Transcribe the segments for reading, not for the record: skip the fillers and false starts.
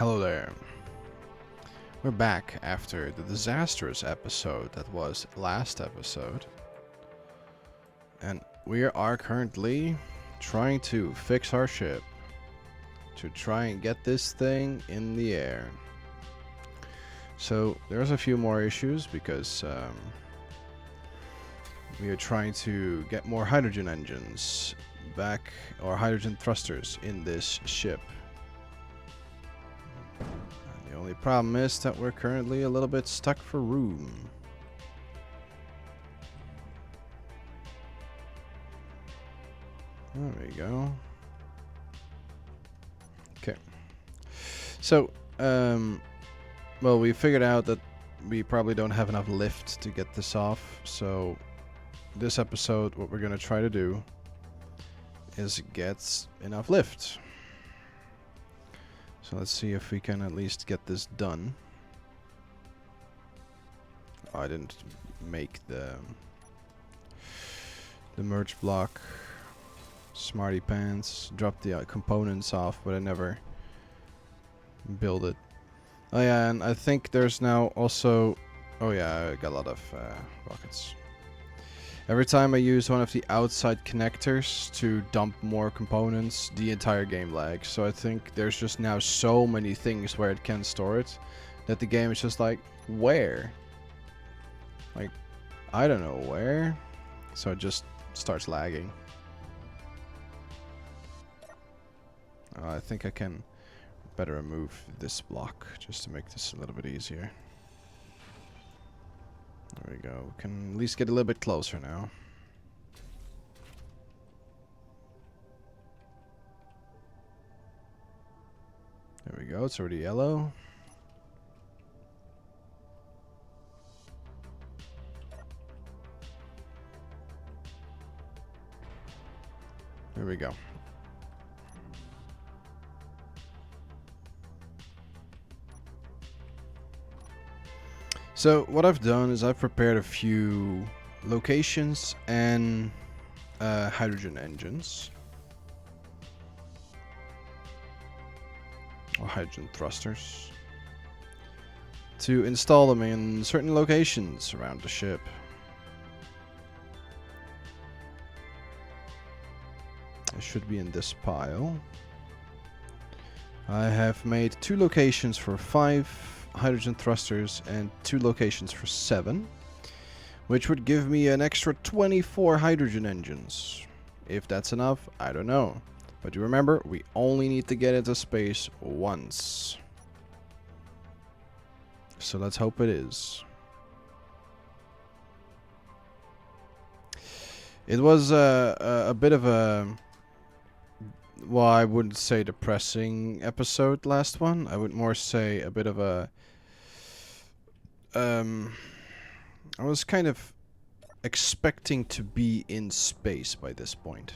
Hello there. We're back after the disastrous episode that was last episode. And we are currently trying to fix our ship to try and get this thing in the air. So there's a few more issues because we are trying to get more hydrogen engines back, or hydrogen thrusters in this ship. The only problem is that we're currently a little bit stuck for room. There we go. Okay. So, well, we figured out that we probably don't have enough lift to get this off. So, this episode, what we're going to try to do is get enough lift. So let's see if we can at least get this done. Oh, I didn't make the merge block. Smarty pants. Dropped the components off, but I never build it. Oh yeah, and I think there's now also... Oh yeah, I got a lot of rockets. Every time I use one of the outside connectors to dump more components, the entire game lags. So I think there's just now so many things where it can store it that the game is just like, where? Like, I don't know where. So it just starts lagging. I think I can better remove this block just to make this a little bit easier. There we go. We can at least get a little bit closer now. There we go. It's already yellow. There we go. So what I've done is I've prepared a few locations and hydrogen engines. Or hydrogen thrusters. To install them in certain locations around the ship. It should be in this pile. I have made 2 locations for 5 hydrogen thrusters and 2 locations for 7, which would give me an extra 24 hydrogen engines. If that's enough, I don't know. But you remember, we only need to get into space once. So let's hope it is. It was a bit of a... Well, I wouldn't say depressing episode, last one. I would more say a bit of a... I was kind of expecting to be in space by this point.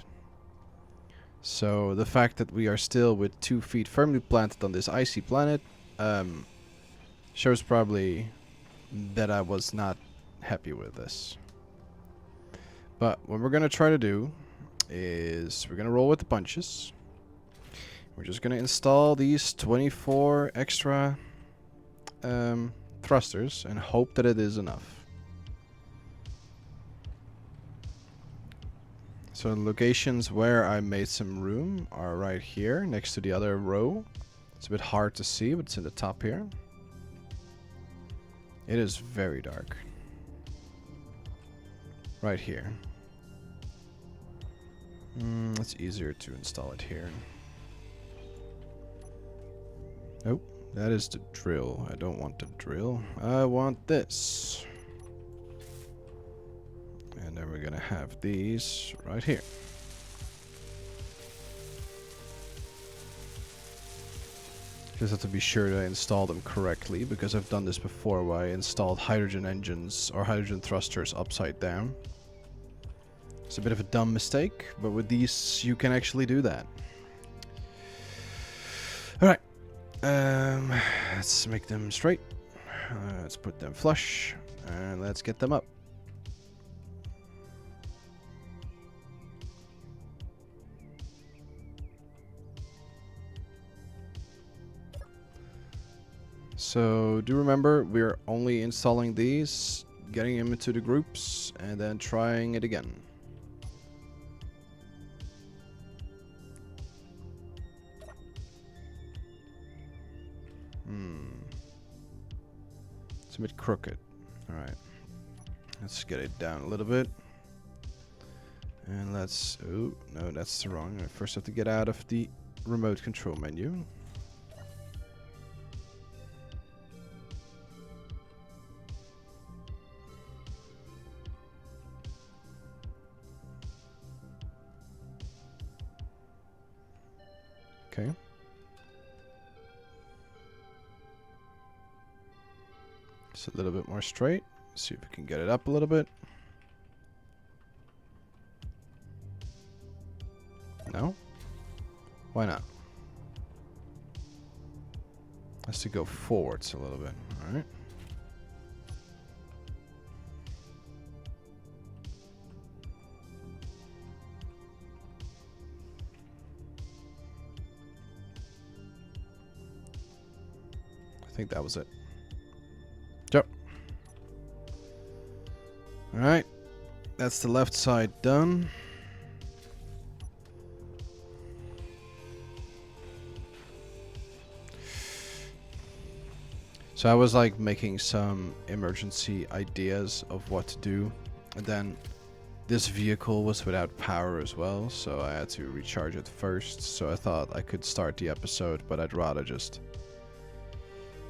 So the fact that we are still with 2 feet firmly planted on this icy planet shows probably that I was not happy with this. But what we're going to try to do is we're going to roll with the punches. We're just going to install these 24 extra thrusters and hope that it is enough. So the locations where I made some room are right here next to the other row. It's a bit hard to see, but it's in the top here. It is very dark. Right here. It's easier to install it here. Oh, that is the drill. I don't want the drill. I want this. And then we're gonna have these right here. Just have to be sure that I install them correctly, because I've done this before where I installed hydrogen engines or hydrogen thrusters upside down. It's a bit of a dumb mistake, but with these you can actually do that. Alright. Let's make them straight. Let's put them flush. And let's get them up. So do remember, we're only installing these, getting them into the groups, and then trying it again. It's a bit crooked. Alright. Let's get it down a little bit. And let's... Oh, no, that's the wrong. I first have to get out of the remote control menu. Okay. Just a little bit more straight. See if we can get it up a little bit. No? Why not? Has to go forwards a little bit. Alright. I think that was it. Yep. Alright. That's the left side done. So I was like making some emergency ideas of what to do. And then this vehicle was without power as well. So I had to recharge it first. So I thought I could start the episode, but I'd rather just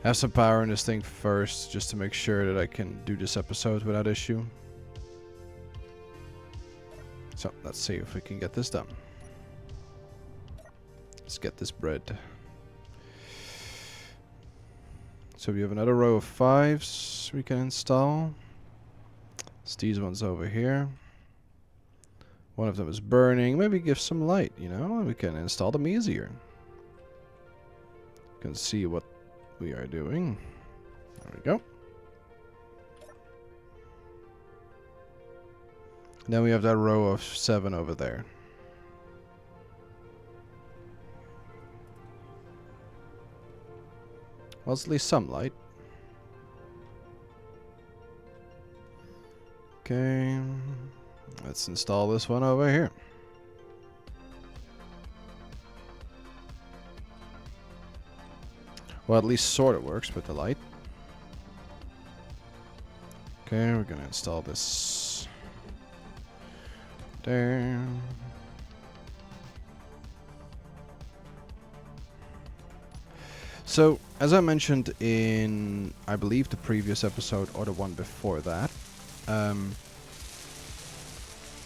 have some power in this thing first, just to make sure that I can do this episode without issue. So let's see if we can get this done. Let's get this bread. So we have another row of 5s we can install. It's these ones over here. One of them is burning. Maybe give some light, you know, and we can install them easier. You can see what we are doing. There we go. Then we have that row of 7 over there. Well, it's at least some light. Okay. Let's install this one over here. Well, at least sort of works with the light. Okay, we're gonna install this there. So, as I mentioned in, I believe, the previous episode or the one before that,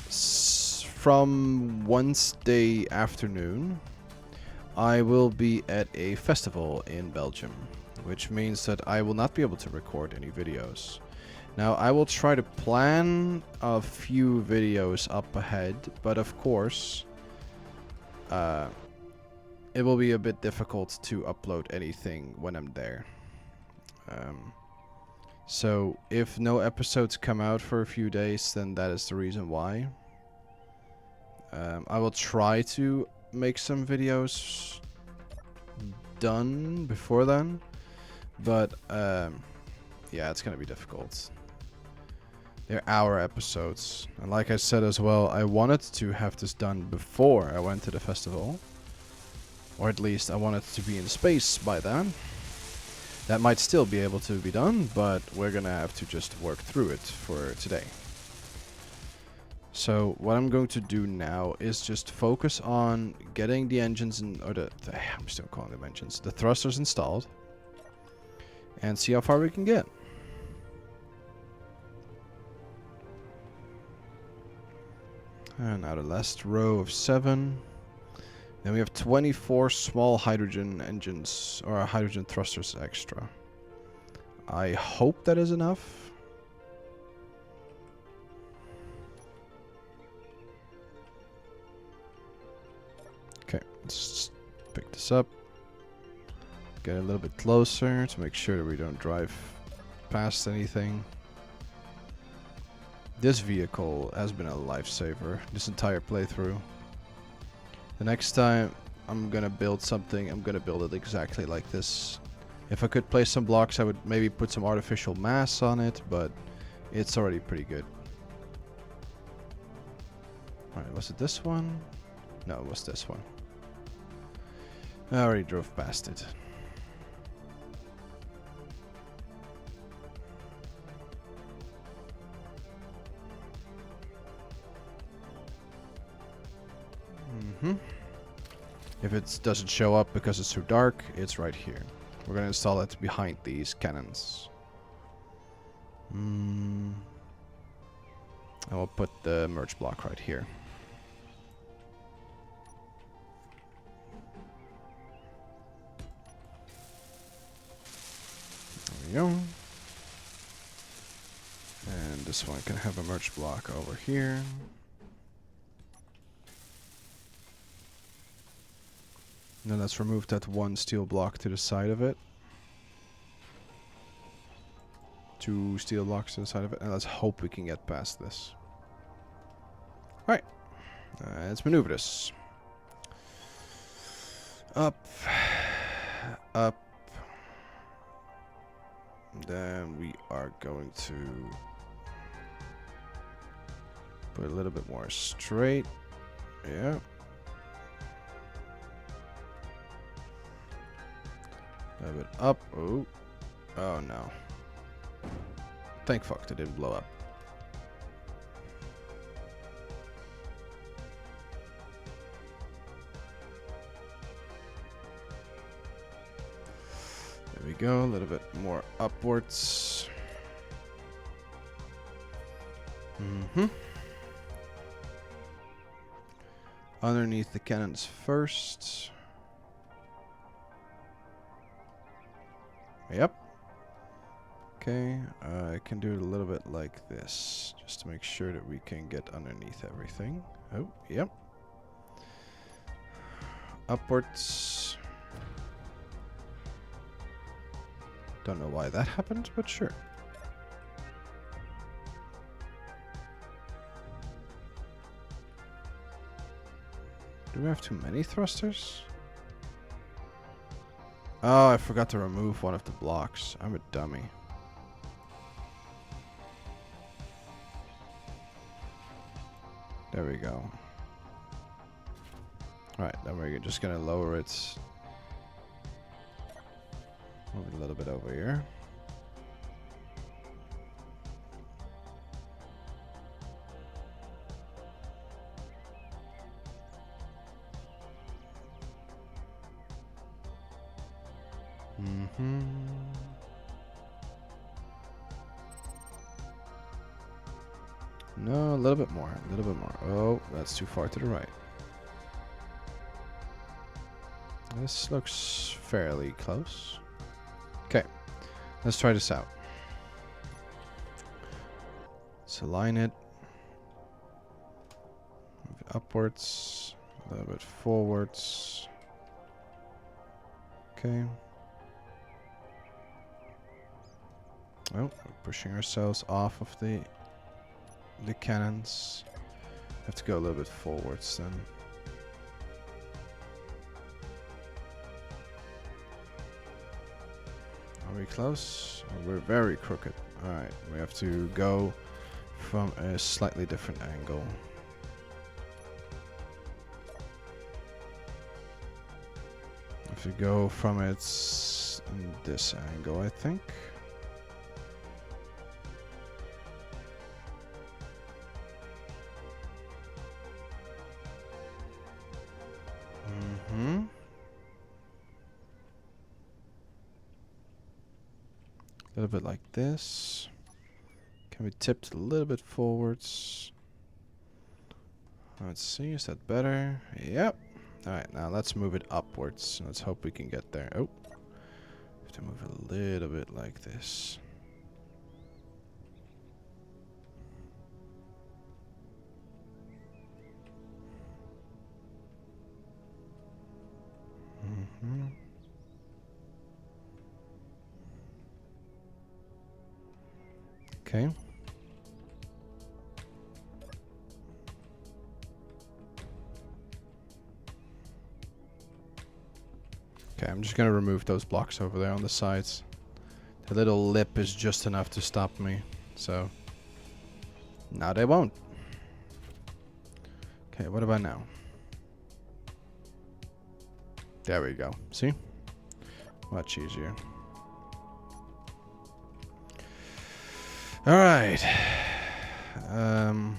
from Wednesday afternoon, I will be at a festival in Belgium, which means that I will not be able to record any videos. Now, I will try to plan a few videos up ahead, but of course, it will be a bit difficult to upload anything when I'm there. So, if no episodes come out for a few days, then that is the reason why. I will try to make some videos done before then, but yeah, it's gonna be difficult. They're hour episodes, and like I said as well, I wanted to have this done before I went to the festival, or at least I wanted to be in space by then. That might still be able to be done, but we're gonna have to just work through it for today. So what I'm going to do now is just focus on getting the engines in, or I'm still calling them engines, the thrusters installed, and see how far we can get. And now the last row of 7. Then we have 24 small hydrogen engines, or hydrogen thrusters extra. I hope that is enough. Okay, let's pick this up. Get a little bit closer to make sure that we don't drive past anything. This vehicle has been a lifesaver this entire playthrough. The next time I'm gonna build something, I'm gonna build it exactly like this. If I could place some blocks, I would maybe put some artificial mass on it, but it's already pretty good. Alright, was it this one? No, it was this one. I already drove past it. If it doesn't show up because it's too dark, it's right here. We're gonna install it behind these cannons. And we'll put the merge block right here. There we go. And this one can have a merge block over here. Then let's remove that one steel block to the side of it. 2 steel blocks to the side of it. And let's hope we can get past this. Alright. Let's maneuver this. Up. Up. Then we are going to put a little bit more straight. Yeah. A little bit up. Oh. Oh no. Thank fuck that didn't blow up. There we go. A little bit more upwards. Underneath the cannons first. Yep. Okay, I can do it a little bit like this, just to make sure that we can get underneath everything. Oh, yep. Upwards. Don't know why that happened, but sure. Do we have too many thrusters? Oh, I forgot to remove one of the blocks. I'm a dummy. There we go. Alright, then we're just gonna lower it. Move it a little bit over here. No, a little bit more, a little bit more. Oh, that's too far to the right. This looks fairly close. Okay, let's try this out. Let's align it. Move it upwards, a little bit forwards. Okay. Oh, we're pushing ourselves off of the cannons. Have to go a little bit forwards then. Are we close? Oh, we're very crooked. Alright, we have to go from a slightly different angle. Have to go from its this angle, I think. A little bit like this. Can we tip it a little bit forwards? Let's see, is that better? Yep. Alright, now let's move it upwards. Let's hope we can get there. Oh. Have to move it a little bit like this. Okay. Okay, I'm just gonna remove those blocks over there on the sides. The little lip is just enough to stop me, so now they won't. Okay, what about now? There we go. See? Much easier. Alright. I'm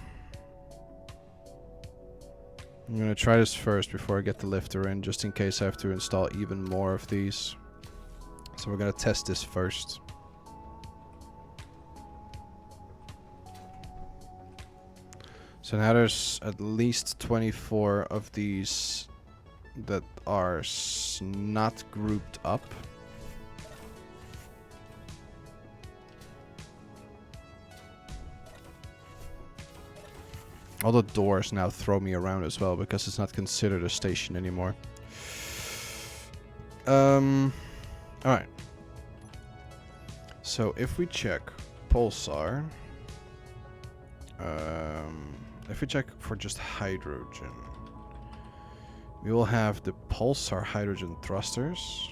gonna try this first before I get the lifter in, just in case I have to install even more of these. So we're gonna test this first. So now there's at least 24 of these that are not grouped up. All the doors now throw me around as well because it's not considered a station anymore. Alright. So if we check pulsar, if we check for just hydrogen, we will have the pulsar hydrogen thrusters.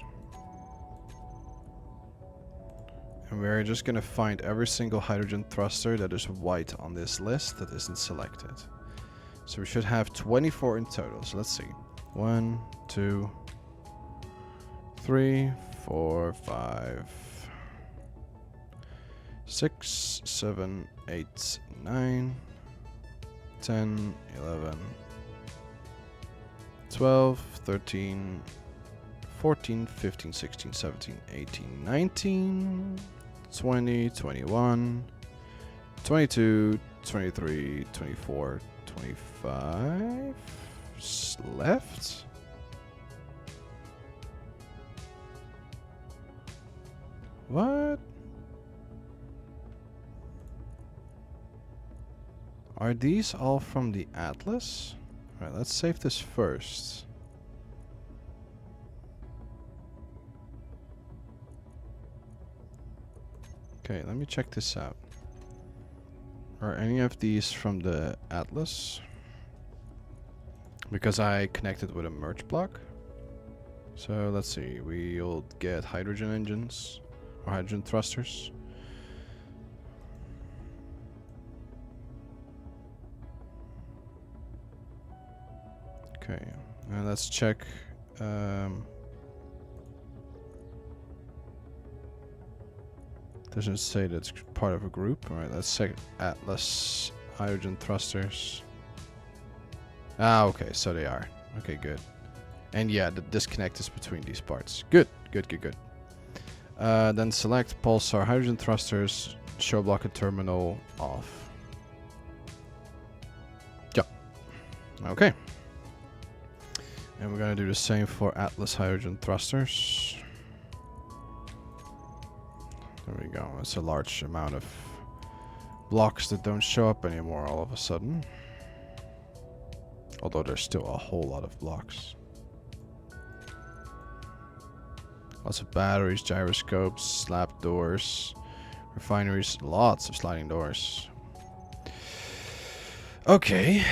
And we're just going to find every single hydrogen thruster that is white on this list that isn't selected. So we should have 24 in total. So let's see. 1, 2, 3, 4, 5, 6, 7, 8, 9, 10, 11, 12, 13, 14, 15, 16, 17, 18, 19, 20, 21, 22, 23, 24, 25 left. What? Are these all from the Atlas? Alright, let's save this first. Okay, let me check this out. Are any of these from the Atlas? Because I connected with a merge block. So let's see, we'll get hydrogen engines or hydrogen thrusters. Okay, and let's check. Doesn't say that's part of a group. Alright, let's check Atlas hydrogen thrusters. Ah, okay, so they are. Okay, good. And yeah, the disconnect is between these parts. Good, good, good, good. Then select pulsar hydrogen thrusters, show block and terminal off. Yeah. Okay. And we're gonna do the same for Atlas hydrogen thrusters. There we go. It's a large amount of blocks that don't show up anymore all of a sudden. Although there's still a whole lot of blocks. Lots of batteries, gyroscopes, slab doors, refineries, lots of sliding doors. Okay,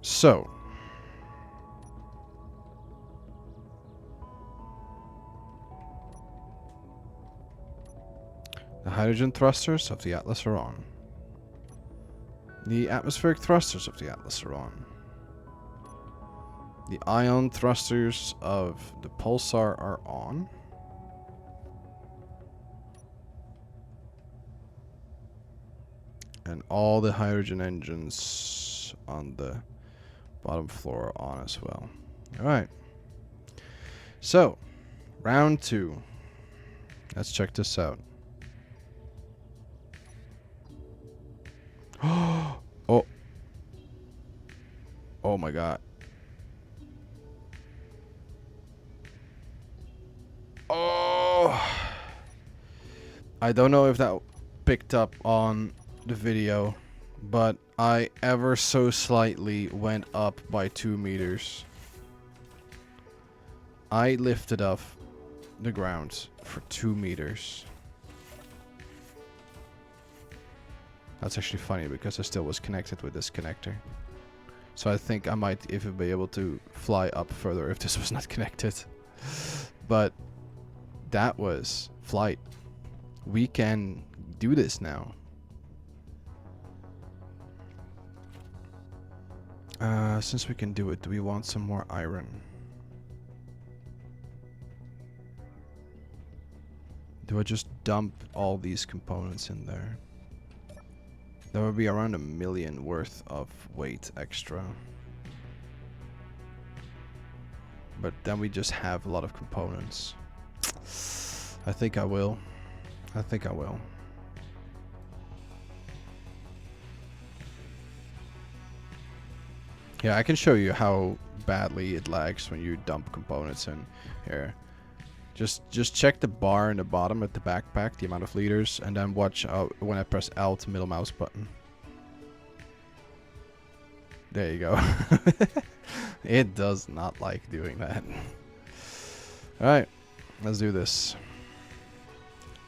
so the hydrogen thrusters of the Atlas are on. The atmospheric thrusters of the Atlas are on. The ion thrusters of the pulsar are on. And all the hydrogen engines on the bottom floor are on as well. Alright. So, round 2. Let's check this out. Oh. Oh my god. Oh. I don't know if that picked up on the video, but I ever so slightly went up by 2 meters. I lifted off the ground for 2 meters. That's actually funny because I still was connected with this connector. So I think I might even be able to fly up further if this was not connected. But that was flight. We can do this now. Since we can do it, do we want some more iron? Do I just dump all these components in there? That would be around 1 million worth of weight extra. But then we just have a lot of components. I think I will. I think I will. Yeah, I can show you how badly it lags when you dump components in here. Just check the bar in the bottom at the backpack, the amount of liters, and then watch when I press Alt, middle mouse button. There you go. It does not like doing that. Alright, let's do this.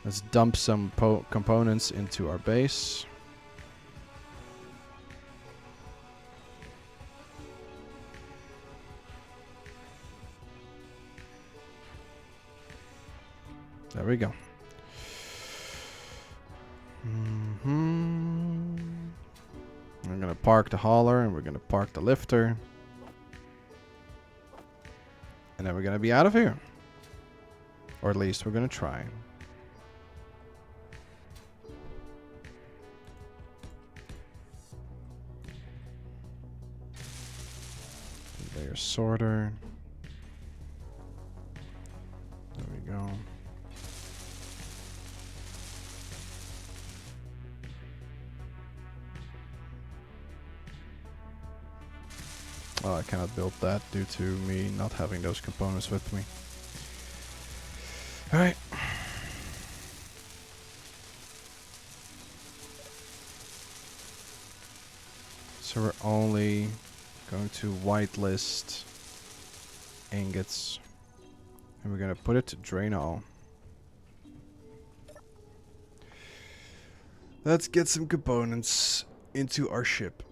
Let's dump some components into our base. There we go. We're gonna park the hauler and we're gonna park the lifter. And then we're gonna be out of here. Or at least we're gonna try. Layer sorter. There we go. Oh, I cannot build that due to me not having those components with me. Alright. So we're only going to whitelist ingots. And we're going to put it to drain all. Let's get some components into our ship.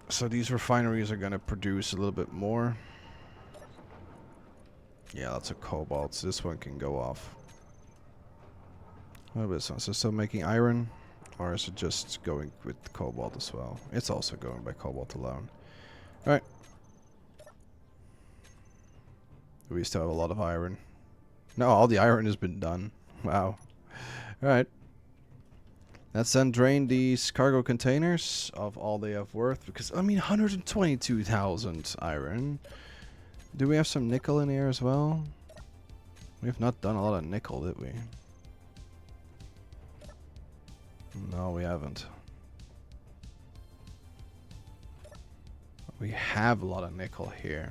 So these refineries are going to produce a little bit more. Yeah, lots of cobalt. So this one can go off. What about this one? So still making iron? Or is it just going with cobalt as well? It's also going by cobalt alone. Alright. We still have a lot of iron. No, all the iron has been done. Wow. Alright. Let's then drain these cargo containers of all they have worth. Because, I mean, 122,000 iron. Do we have some nickel in here as well? We have not done a lot of nickel, did we? No, we haven't. We have a lot of nickel here.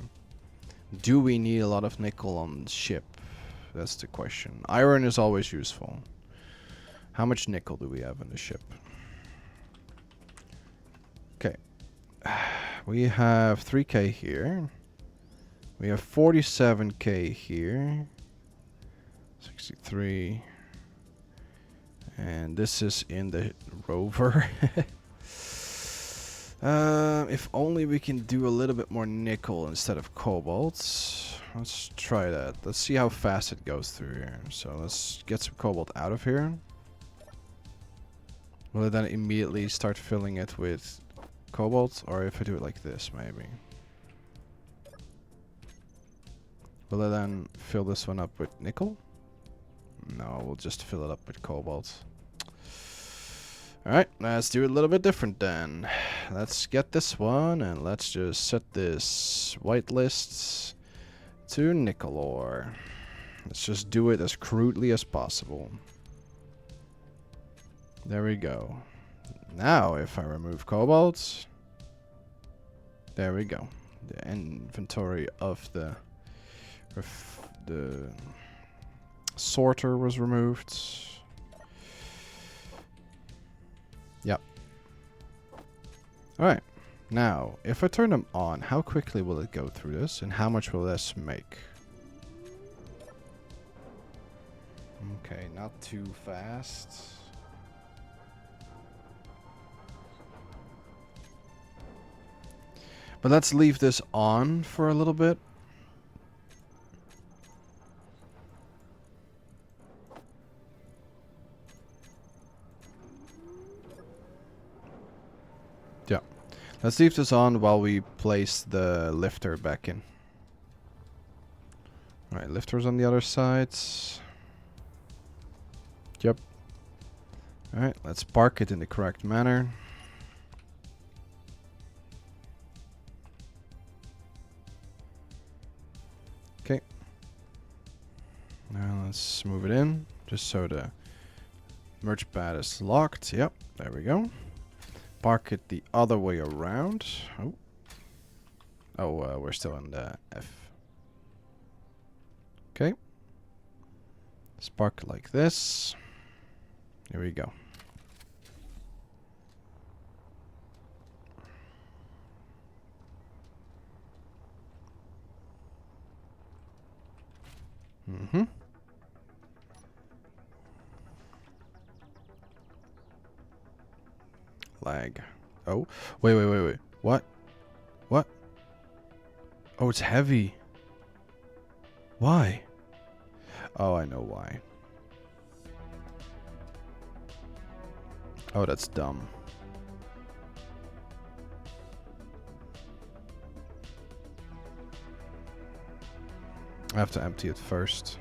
Do we need a lot of nickel on the ship? That's the question. Iron is always useful. How much nickel do we have in the ship? Okay. We have 3k here. We have 47k here. 63. And this is in the rover. If only we can do a little bit more nickel instead of cobalt. Let's try that. Let's see how fast it goes through here. So let's get some cobalt out of here. Will it then immediately start filling it with cobalt? Or if I do it like this, maybe. Will it then fill this one up with nickel? No, we'll just fill it up with cobalt. Alright, let's do it a little bit different then. Let's get this one and let's just set this whitelist to nickel ore. Let's just do it as crudely as possible. There we go. Now if I remove cobalt, there we go. The inventory of the sorter was removed. Yep. Alright. Now, if I turn them on, how quickly will it go through this? And how much will this make? Okay, not too fast. But let's leave this on for a little bit. Let's leave this on while we place the lifter back in. Alright, lifter's on the other side. Yep. Alright, let's park it in the correct manner. Okay. Now let's move it in, just so the merge pad is locked. Yep, there we go. Park it the other way around. Oh, we're still in the F. Okay. Let's park it like this. Here we go. Mm-hmm. Lag. Oh, wait. What? What? Oh, it's heavy. Why? Oh, I know why. Oh, that's dumb. I have to empty it first.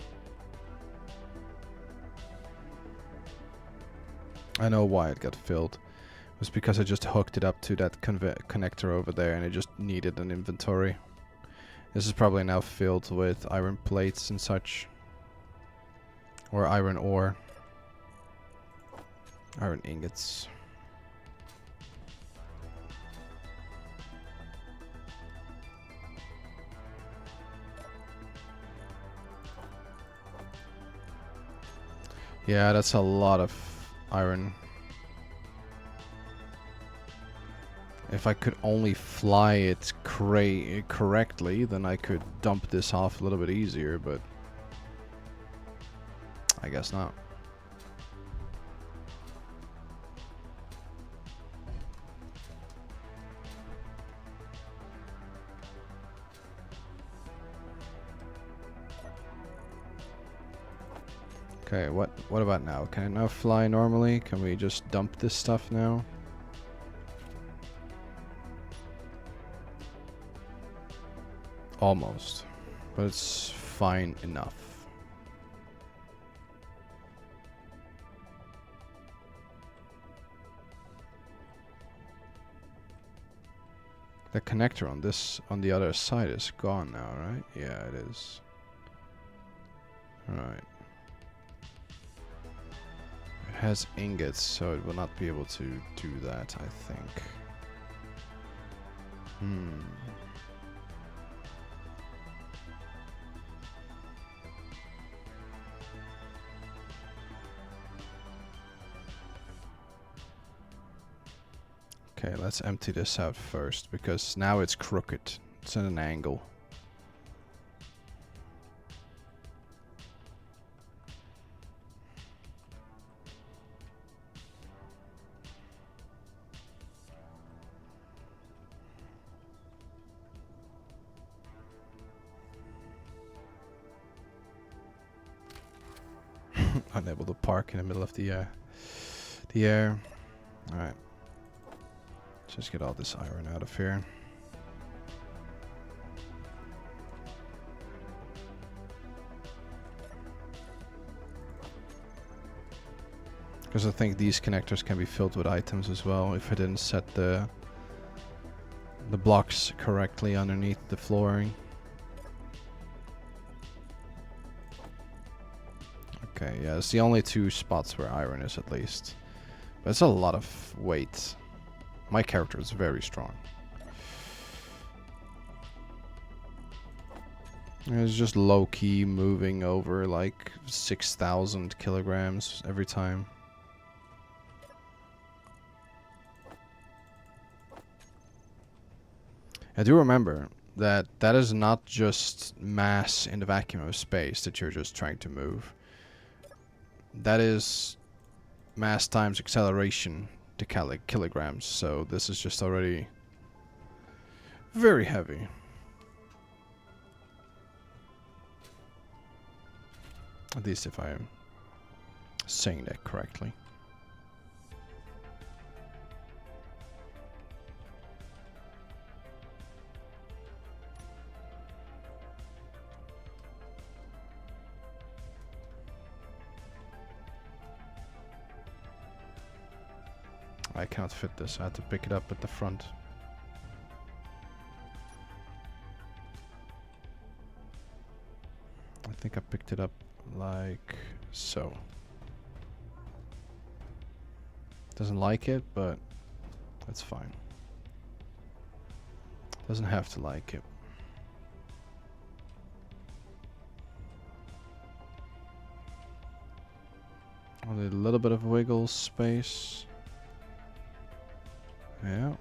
I know why it got filled. It was because I just hooked it up to that connector over there and it just needed an inventory. This is probably now filled with iron plates and such. Or iron ore. Iron ingots. Yeah, that's a lot of iron. If I could only fly it correctly, then I could dump this off a little bit easier, but I guess not. Okay, what about now? Can it now fly normally? Can we just dump this stuff now? Almost. But it's fine enough. The connector on the other side is gone now, right? Yeah, it is. Alright. It has ingots, so it will not be able to do that, I think. Okay, let's empty this out first, because now it's crooked. It's at an angle. Unable to park in the middle of the air. Alright. Just get all this iron out of here. Because I think these connectors can be filled with items as well if I didn't set the blocks correctly underneath the flooring. Okay, yeah, it's the only two spots where iron is at least. But it's a lot of weight. My character is very strong. It's just low-key moving over like 6,000 kilograms every time. I do remember that that is not just mass in the vacuum of space that you're just trying to move. That is mass times acceleration to kilograms, so this is just already very heavy. At least if I am saying that correctly. I cannot fit this. I had to pick it up at the front. I think I picked it up like so. Doesn't like it, but that's fine. Doesn't have to like it. Only a little bit of wiggle space. Yeah.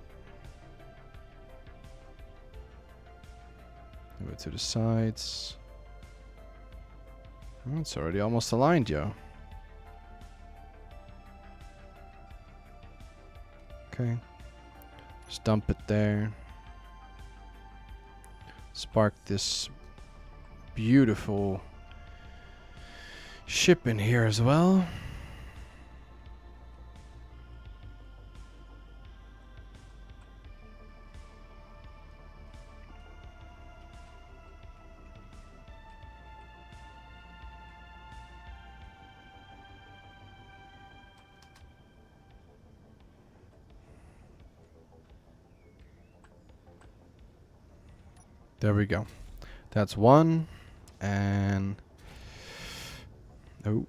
Move it to the sides. Oh, it's already almost aligned, yo. Okay. Just dump it there. Spark this beautiful ship in here as well. There we go. That's one. And... oh.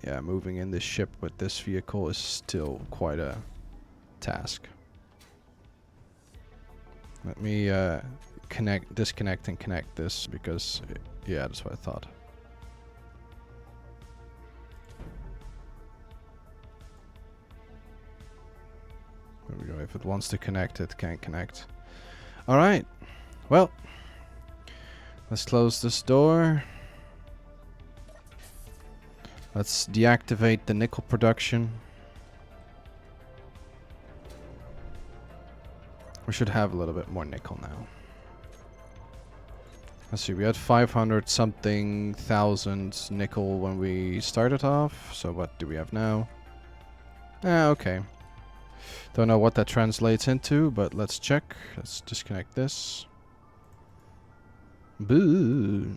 Yeah, moving in this ship with this vehicle is still quite a task. Let me disconnect and connect this because, yeah, that's what I thought. There we go. If it wants to connect, it can't connect. Alright. Well, let's close this door. Let's deactivate the nickel production. We should have a little bit more nickel now. Let's see, we had 500 something thousand nickel when we started off. So what do we have now? Okay. Don't know what that translates into, but let's check. Let's disconnect this. Boo.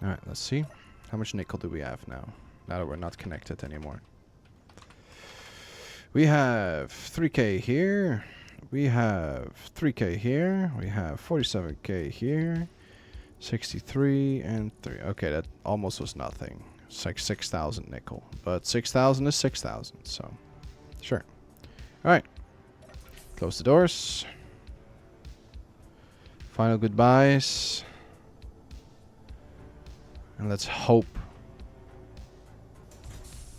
Alright, let's see. How much nickel do we have now? Now that we're not connected anymore. We have 3k here. We have 3k here. We have 47k here. 63 and 3. Okay, that almost was nothing. It's like 6,000 nickel. But 6,000 is 6,000, so sure. Alright. Close the doors. Final goodbyes. And let's hope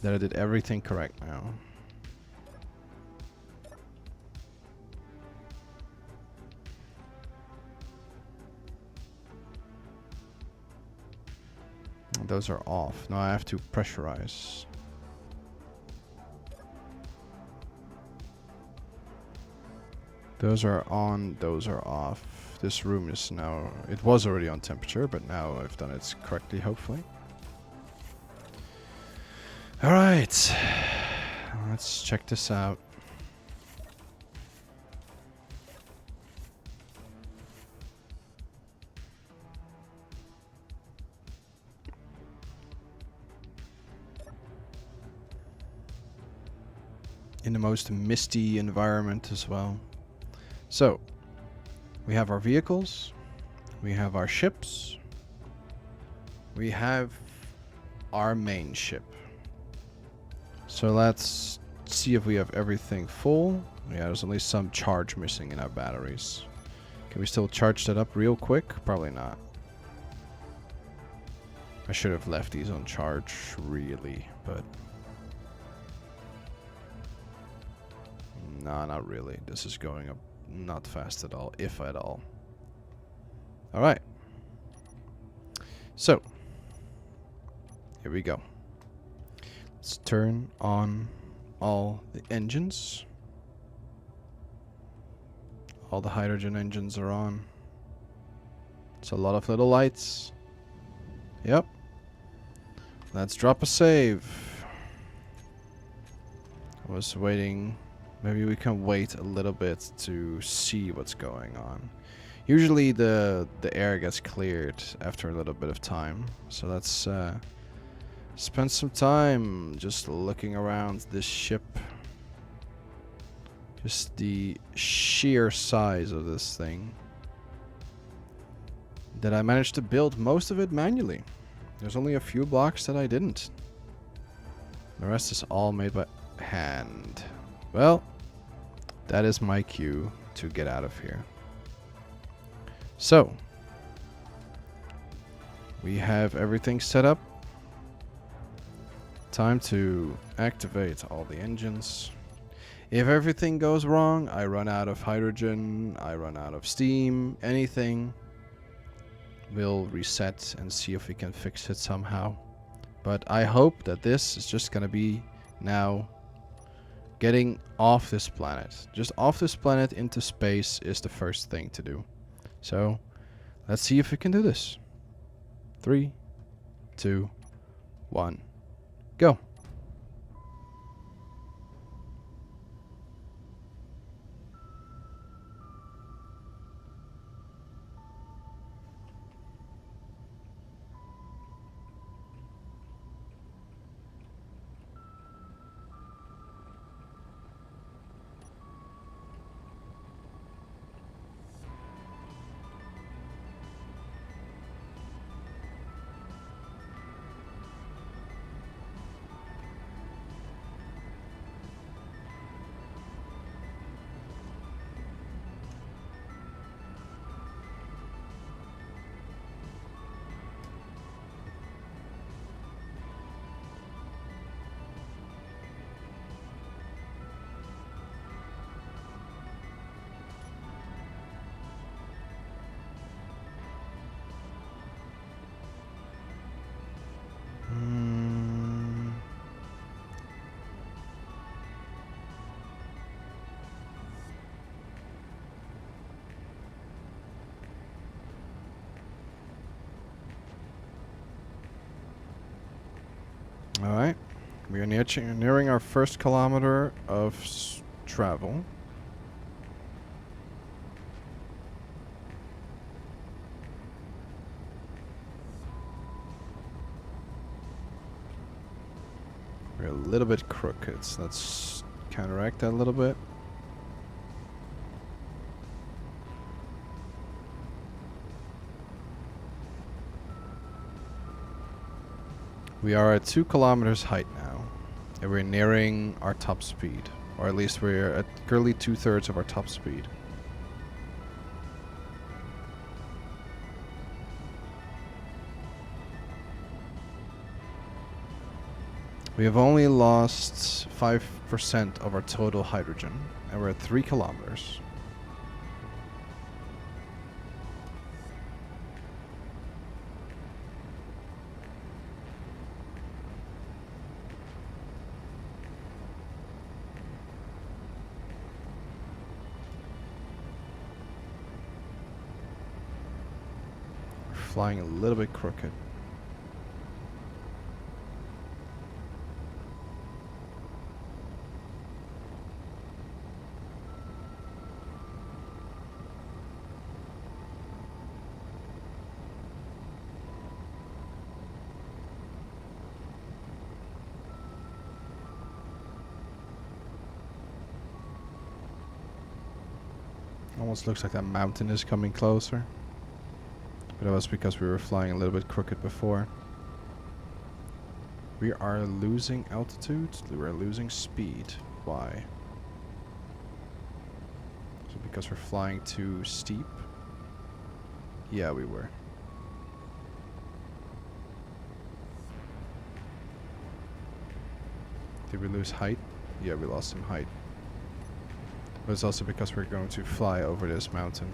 that I did everything correct now. Those are off. Now I have to pressurize. Those are on, those are off. This room is now... it was already on temperature, but now I've done it correctly, hopefully. Alright. Let's check this out. In the most misty environment as well. So, we have our vehicles, we have our ships, we have our main ship. So let's see if we have everything full. Yeah, there's only some charge missing in our batteries. Can we still charge that up real quick? Probably not. I should have left these on charge, really, but... nah, not really. This is going up not fast at all, if at all. Alright. So, here we go. Let's turn on all the engines. All the hydrogen engines are on. It's a lot of little lights. Yep. Let's drop a save. I was waiting... maybe we can wait a little bit to see what's going on. Usually the air gets cleared after a little bit of time. So let's spend some time just looking around this ship. Just the sheer size of this thing. That I managed to build most of it manually. There's only a few blocks that I didn't. The rest is all made by hand. Well, that is my cue to get out of here. So, we have everything set up. Time to activate all the engines. If everything goes wrong, I run out of hydrogen, I run out of steam, anything, we'll reset and see if we can fix it somehow. But I hope that this is just gonna be now getting off this planet. Just off this planet into space is the first thing to do. So, let's see if we can do this. 3, 2, 1, go. Alright, we are nearing our first kilometer of travel. We're a little bit crooked, so let's counteract that a little bit. We are at 2 kilometers height now, and we're nearing our top speed, or at least we're at currently 2/3 of our top speed. We have only lost 5% of our total hydrogen, and we're at 3 kilometers. Flying a little bit crooked. Almost looks like that mountain is coming closer. But that was because we were flying a little bit crooked before. We are losing altitude. We are losing speed. Why? So because we're flying too steep? Yeah, we were. Did we lose height? Yeah, we lost some height. But it's also because we're going to fly over this mountain.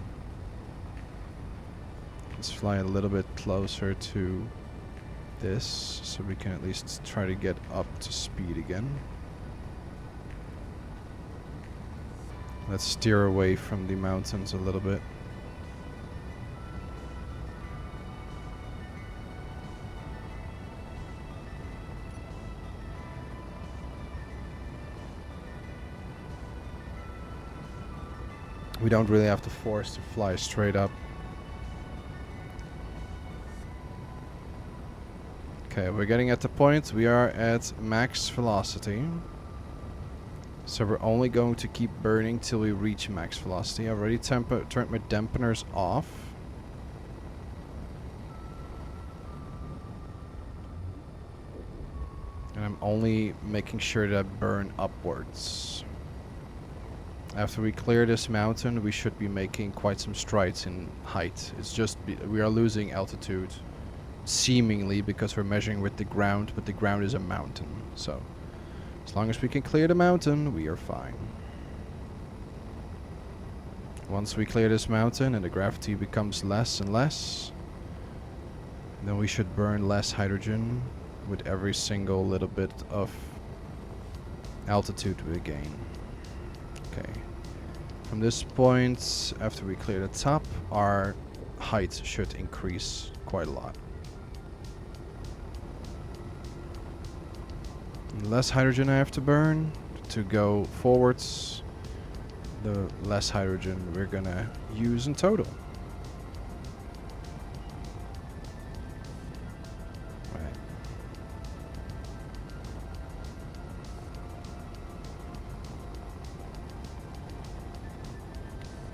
Let's fly a little bit closer to this, so we can at least try to get up to speed again. Let's steer away from the mountains a little bit. We don't really have to force to fly straight up. Okay, we're getting at the point. We are at max velocity. So we're only going to keep burning till we reach max velocity. I already turned my dampeners off. And I'm only making sure that I burn upwards. After we clear this mountain, we should be making quite some strides in height. It's just we are losing altitude, seemingly, because we're measuring with the ground, but the ground is a mountain. So, as long as we can clear the mountain, we are fine. Once we clear this mountain and the gravity becomes less and less, then we should burn less hydrogen with every single little bit of altitude we gain. Okay. From this point, after we clear the top, our height should increase quite a lot. The less hydrogen I have to burn to go forwards, the less hydrogen we're gonna use in total. Right.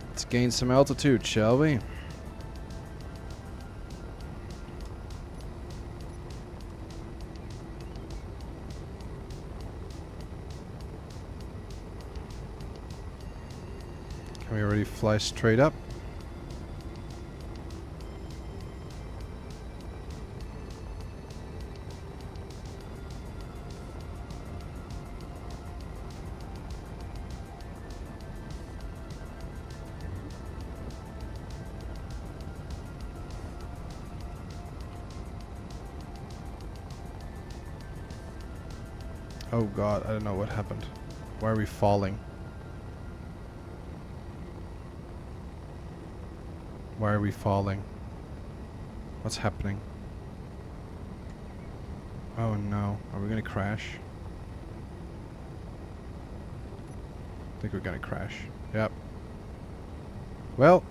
Let's gain some altitude, shall we? Can we already fly straight up? Oh god, I don't know what happened. Why are we falling? Why are we falling? What's happening? Oh no, are we gonna crash? I think we're gonna crash. Yep. Well,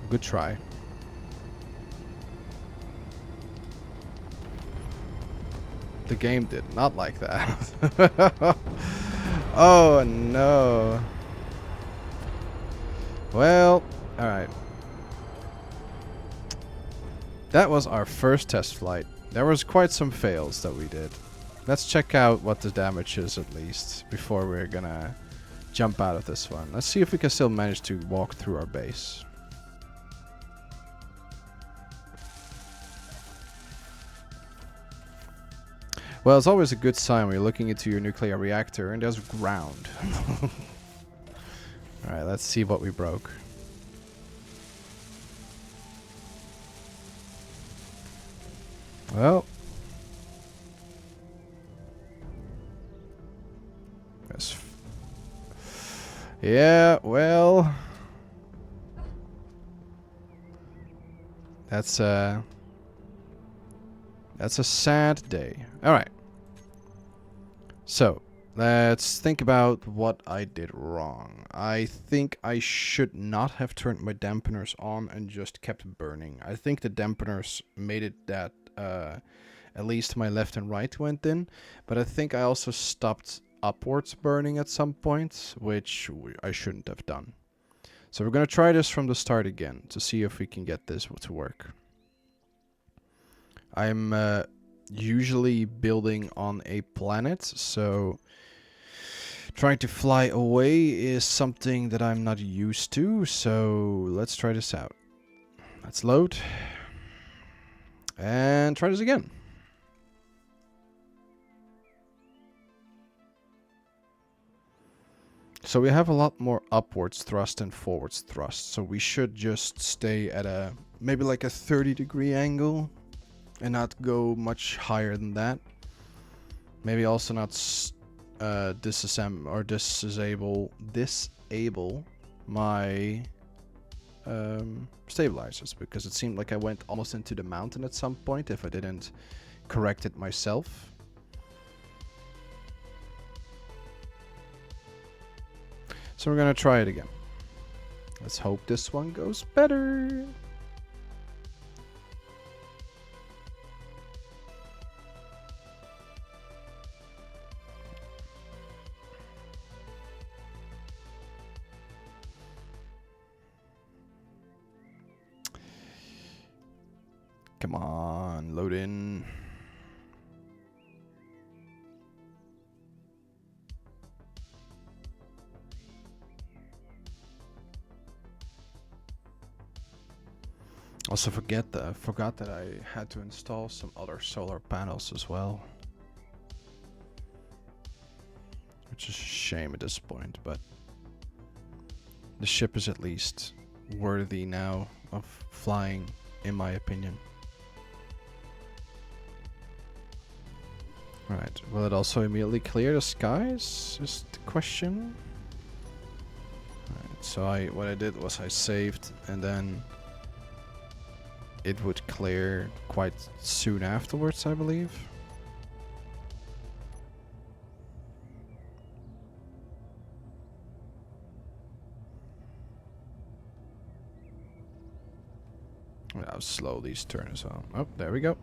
good try. The game did not like that. Oh no. Well, alright. That was our first test flight. There was quite some fails that we did. Let's check out what the damage is at least before we're gonna jump out of this one. Let's see if we can still manage to walk through our base. Well, it's always a good sign when you're looking into your nuclear reactor and there's ground. Alright, let's see what we broke. Well. Yeah, well. That's a sad day. Alright. So, let's think about what I did wrong. I think I should not have turned my dampeners on and just kept burning. I think the dampeners made it that at least my left and right went in. But I think I also stopped upwards burning at some point, which I shouldn't have done. So we're going to try this from the start again to see if we can get this to work. I'm usually building on a planet, so trying to fly away is something that I'm not used to, so let's try this out. Let's load and try this again. So we have a lot more upwards thrust and forwards thrust, so we should just stay at a maybe like a 30-degree angle and not go much higher than that. Maybe also not disassemble or disable my stabilizers, because it seemed like I went almost into the mountain at some point if I didn't correct it myself. So we're gonna try it again. Let's hope this one goes better. Come on, load in. Also forgot that I had to install some other solar panels as well. Which is a shame at this point, but the ship is at least worthy now of flying, in my opinion. Right, will it also immediately clear the skies, is the question. Right, so what I did was I saved, and then it would clear quite soon afterwards, I believe. How slow these turns are. Oh, there we go.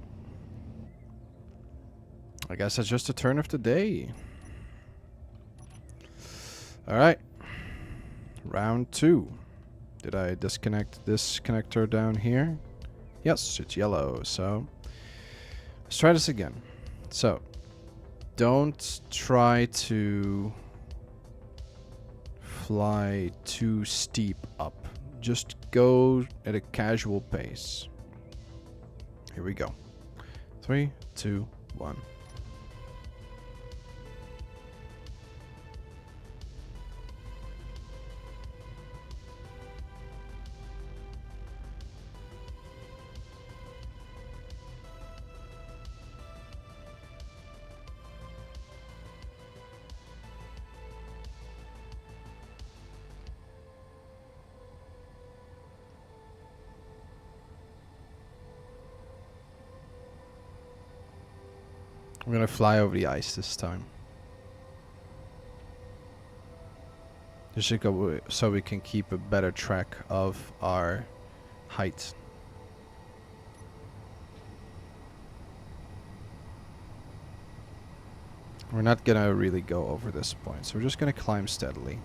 I guess that's just a turn of the day. Alright. Round 2. Did I disconnect this connector down here? Yes, it's yellow, so let's try this again. So, don't try to fly too steep up. Just go at a casual pace. Here we go. 3, 2, 1. I'm gonna fly over the ice this time. Just to go so we can keep a better track of our height. We're not gonna really go over this point, so we're just gonna climb steadily.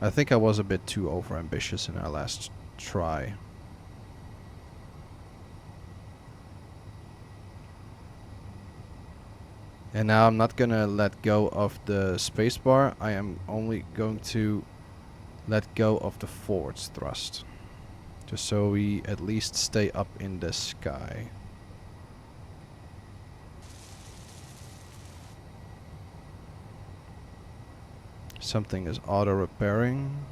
I think I was a bit too overambitious in our last try. And now I'm not gonna let go of the spacebar. I am only going to let go of the forwards thrust. Just so we at least stay up in the sky. Something is auto-repairing.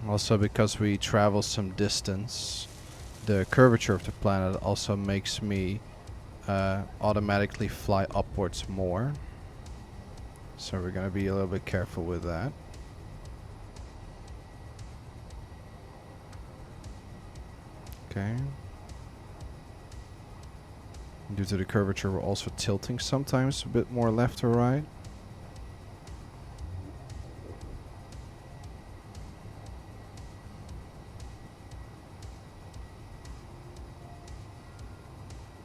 Also, because we travel some distance, the curvature of the planet also makes me automatically fly upwards more. So we're gonna be a little bit careful with that. Okay. Due to the curvature, we're also tilting sometimes a bit more left or right.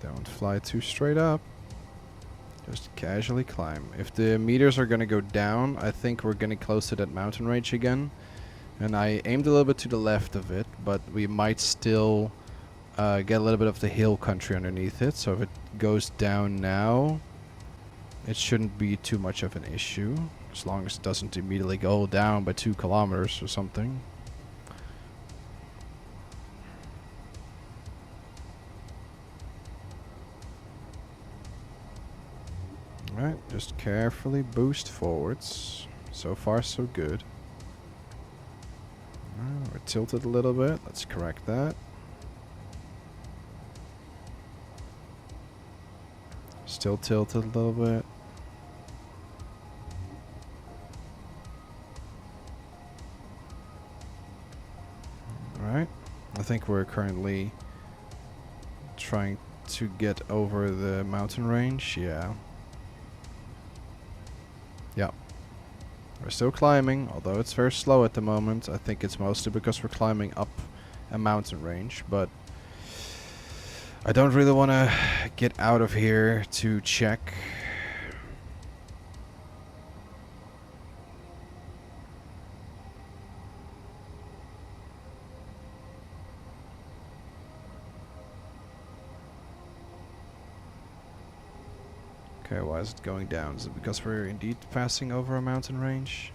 Don't fly too straight up. Just casually climb. If the meters are gonna go down, I think we're getting close to that mountain range again. And I aimed a little bit to the left of it, but we might still get a little bit of the hill country underneath it. So if it goes down now, it shouldn't be too much of an issue. As long as it doesn't immediately go down by 2 kilometers or something. Alright, just carefully boost forwards. So far, so good. We're tilted a little bit. Let's correct that. Still tilted a little bit. Alright. I think we're currently trying to get over the mountain range. Yeah. Yeah. We're still climbing, although it's very slow at the moment. I think it's mostly because we're climbing up a mountain range, but I don't really want to get out of here to check. Okay, why is it going down? Is it because we're indeed passing over a mountain range?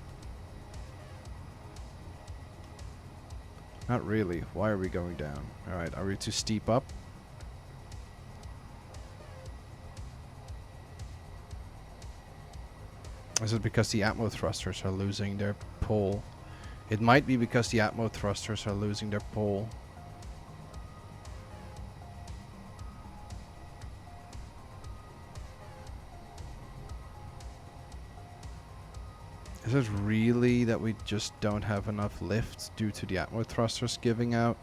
Not really. Why are we going down? Alright, are we too steep up? Is it because the atmo thrusters are losing their pull? It might be because the atmo thrusters are losing their pull. Is it really that we just don't have enough lift due to the atmo thrusters giving out?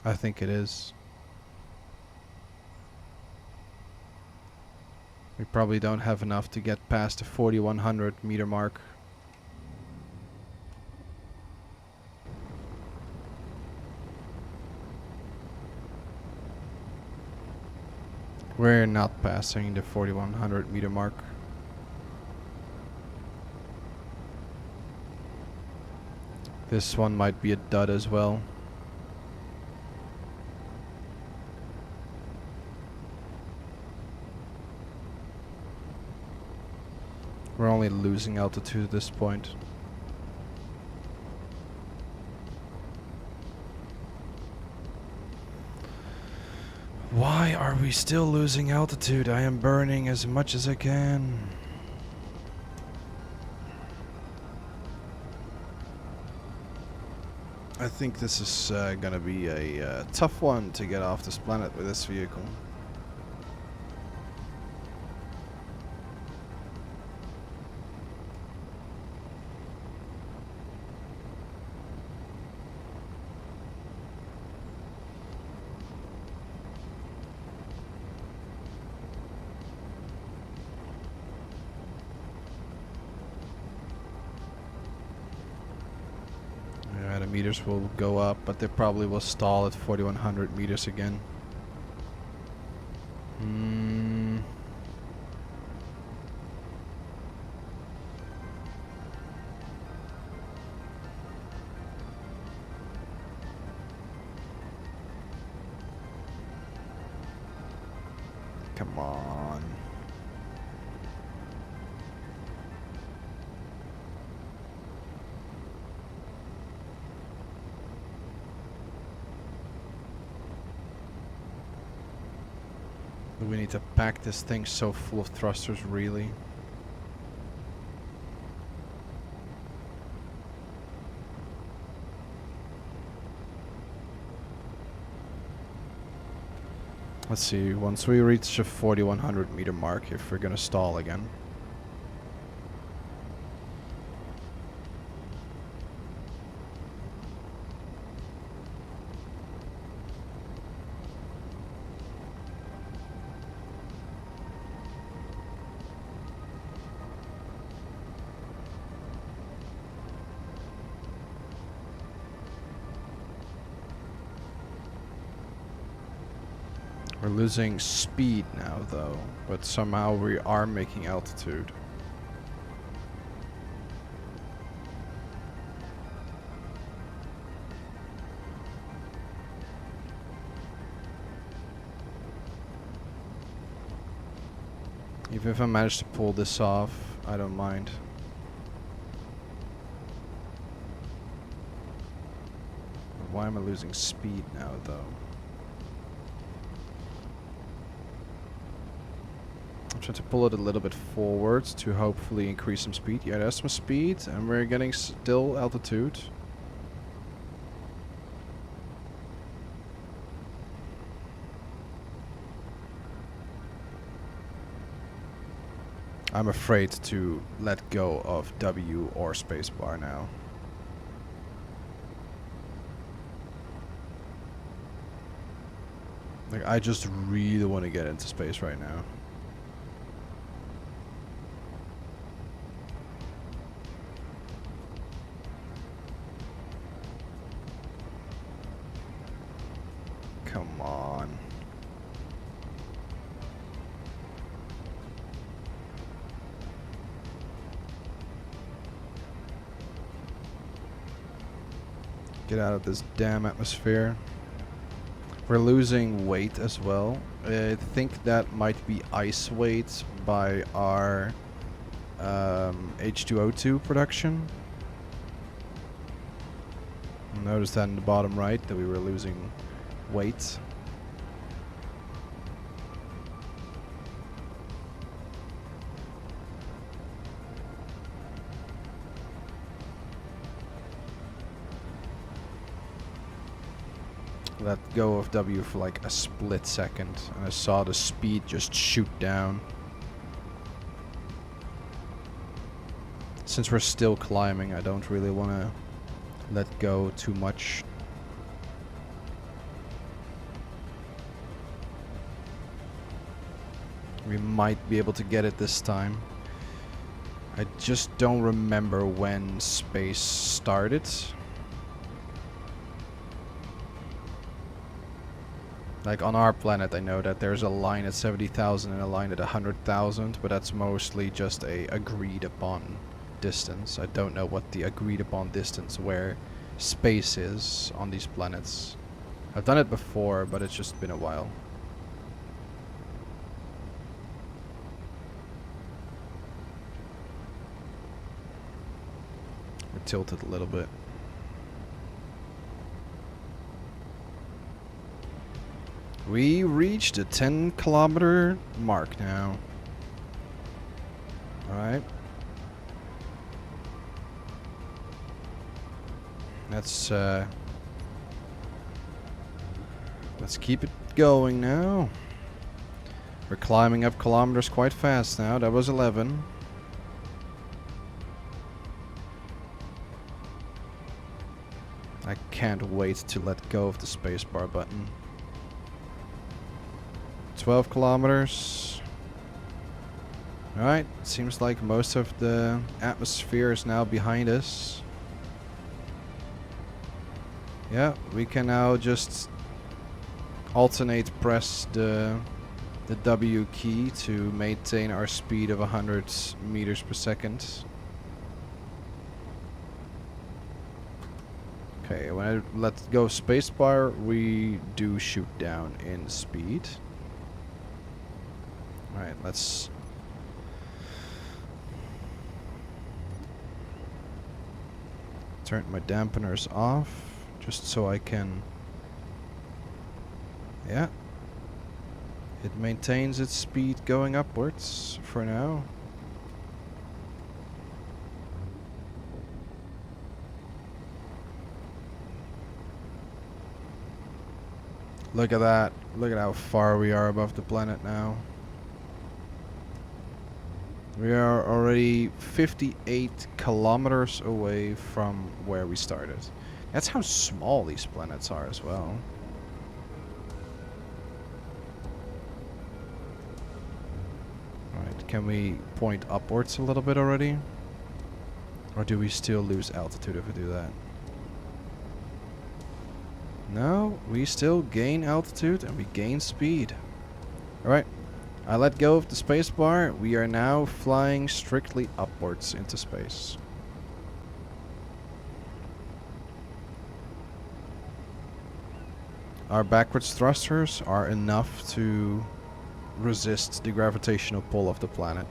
I think it is. We probably don't have enough to get past the 4100 meter mark. We're not passing the 4100 meter mark. This one might be a dud as well. We're only losing altitude at this point. Why are we still losing altitude? I am burning as much as I can. I think this is gonna be a tough one to get off this planet with this vehicle. The meters will go up, but they probably will stall at 4100 meters again. Come on. Do we need to pack this thing so full of thrusters, really? Let's see, once we reach the 4100 meter mark, if we're gonna stall again. We're losing speed now, though, but somehow we are making altitude. Even if I manage to pull this off, I don't mind. Why am I losing speed now, though? I'm trying to pull it a little bit forward to hopefully increase some speed. Yeah, there's some speed, and we're getting still altitude. I'm afraid to let go of W or spacebar now. Like, I just really want to get into space right now. Get out of this damn atmosphere. We're losing weight as well. I think that might be ice weight by our H2O2 production. Notice that in the bottom right that we were losing weight. Let go of W for like a split second, and I saw the speed just shoot down. Since we're still climbing, I don't really want to let go too much. We might be able to get it this time. I just don't remember when space started. Like on our planet, I know that there's a line at 70,000 and a line at 100,000, but that's mostly just a agreed upon distance. I don't know what the agreed upon distance where space is on these planets. I've done it before, but it's just been a while. We're tilted a little bit. We reached the 10-kilometer mark now. Alright. Let's keep it going now. We're climbing up kilometers quite fast now. That was 11. I can't wait to let go of the spacebar button. 12 kilometers. Alright, seems like most of the atmosphere is now behind us. Yeah, we can now just alternate press the W key to maintain our speed of 100 meters per second. Okay, when I let go of spacebar, we do shoot down in speed. Alright, let's... turn my dampeners off, just so I can... yeah. It maintains its speed going upwards for now. Look at that. Look at how far we are above the planet now. We are already 58 kilometers away from where we started. That's how small these planets are as well. Alright, can we point upwards a little bit already? Or do we still lose altitude if we do that? No, we still gain altitude and we gain speed. Alright. I let go of the spacebar. We are now flying strictly upwards into space. Our backwards thrusters are enough to resist the gravitational pull of the planet.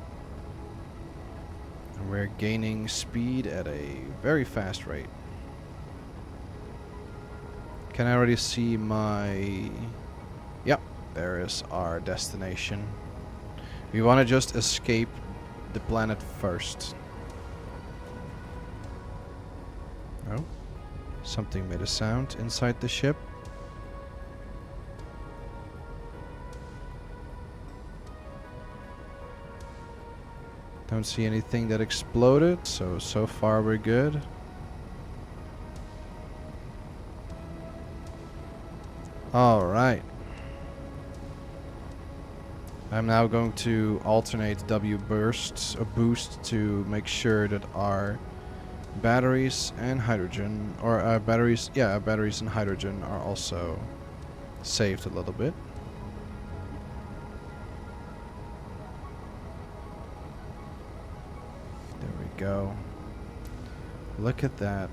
And we're gaining speed at a very fast rate. Can I already see my... Yep, there is our destination. We want to just escape the planet first. Oh, something made a sound inside the ship. Don't see anything that exploded, so far we're good. Alright. I'm now going to alternate W bursts, a boost to make sure that our batteries and hydrogen, or our batteries and hydrogen are also saved a little bit. There we go. Look at that.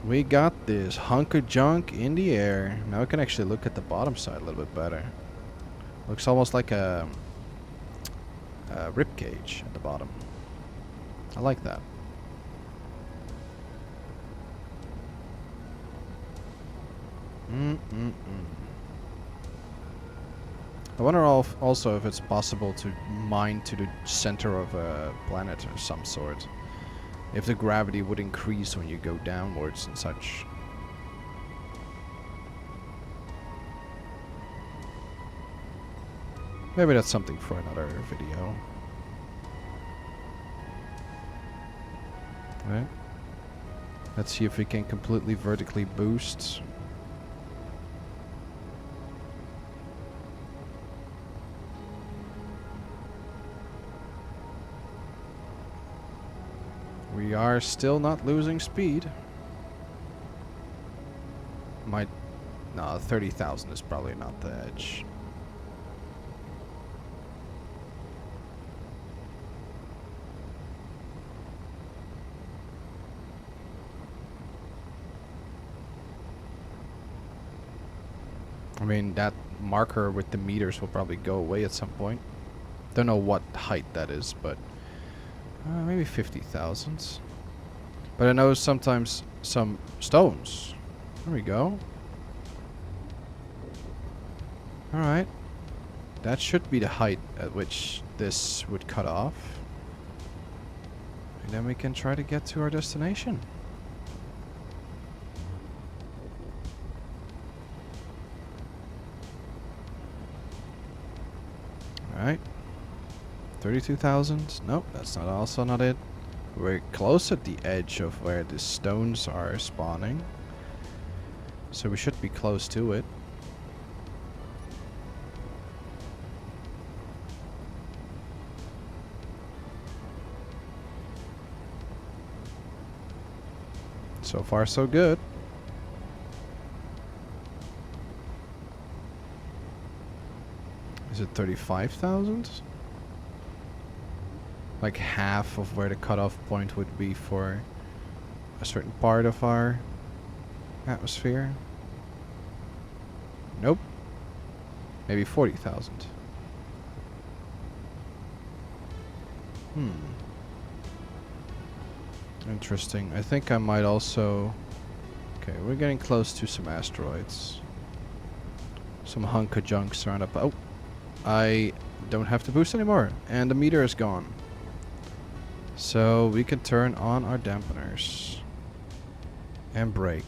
We got this hunk of junk in the air. Now I can actually look at the bottom side a little bit better. Looks almost like a rib cage at the bottom. I like that. I wonder also if it's possible to mine to the center of a planet of some sort. If the gravity would increase when you go downwards and such. Maybe that's something for another video. Right. Let's see if we can completely vertically boost. We are still not losing speed. No, 30,000 is probably not the edge. I mean, that marker with the meters will probably go away at some point. Don't know what height that is, but maybe 50,000. But I know sometimes some stones. There we go. Alright. That should be the height at which this would cut off. And then we can try to get to our destination. Alright. 32,000. Nope, that's also not it. We're close at the edge of where the stones are spawning. So we should be close to it. So far, so good. Is it 35,000? Like half of where the cutoff point would be for a certain part of our atmosphere. Nope. Maybe 40,000. Interesting. I think I might also... Okay, we're getting close to some asteroids. Some hunk of junk surrounded by... Oh! I don't have to boost anymore. And the meter is gone. So we can turn on our dampeners. And brake.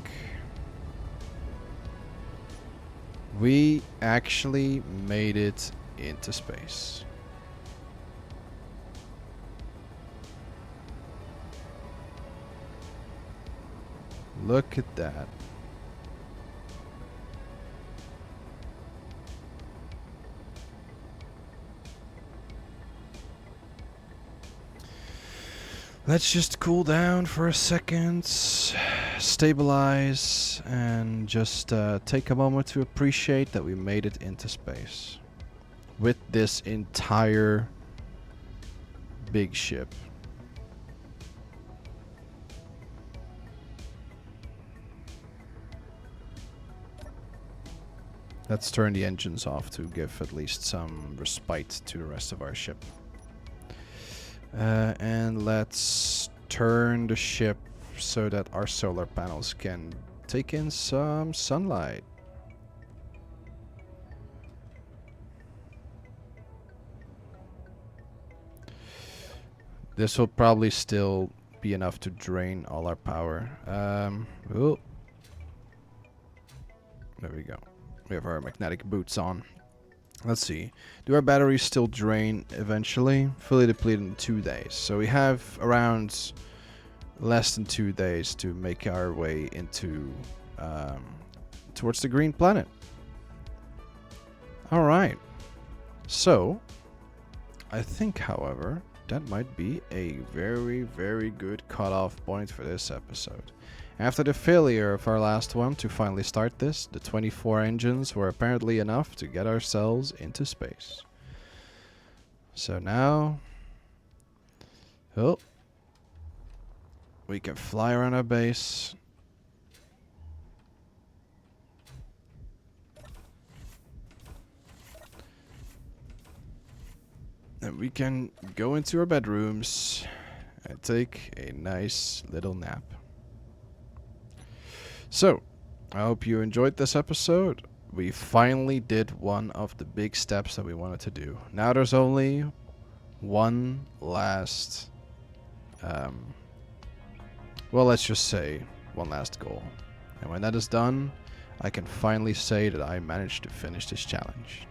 We actually made it into space. Look at that. Let's just cool down for a second, stabilize, and just take a moment to appreciate that we made it into space with this entire big ship. Let's turn the engines off to give at least some respite to the rest of our ship. And let's turn the ship so that our solar panels can take in some sunlight. This will probably still be enough to drain all our power. Oh. There we go. We have our magnetic boots on. Let's see. Do our batteries still drain eventually? Fully depleted in 2 days. So we have around less than 2 days to make our way into towards the green planet. Alright. So, I think, however, that might be a very, very good cutoff point for this episode. After the failure of our last one to finally start this, the 24 engines were apparently enough to get ourselves into space. So now... Oh. We can fly around our base. And we can go into our bedrooms and take a nice little nap. So, I hope you enjoyed this episode. We finally did one of the big steps that we wanted to do. Now there's only one last, well, let's just say one last goal. And when that is done, I can finally say that I managed to finish this challenge.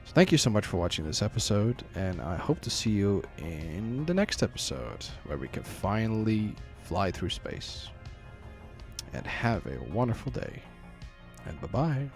So thank you so much for watching this episode, and I hope to see you in the next episode, where we can finally fly through space. And have a wonderful day. And bye-bye.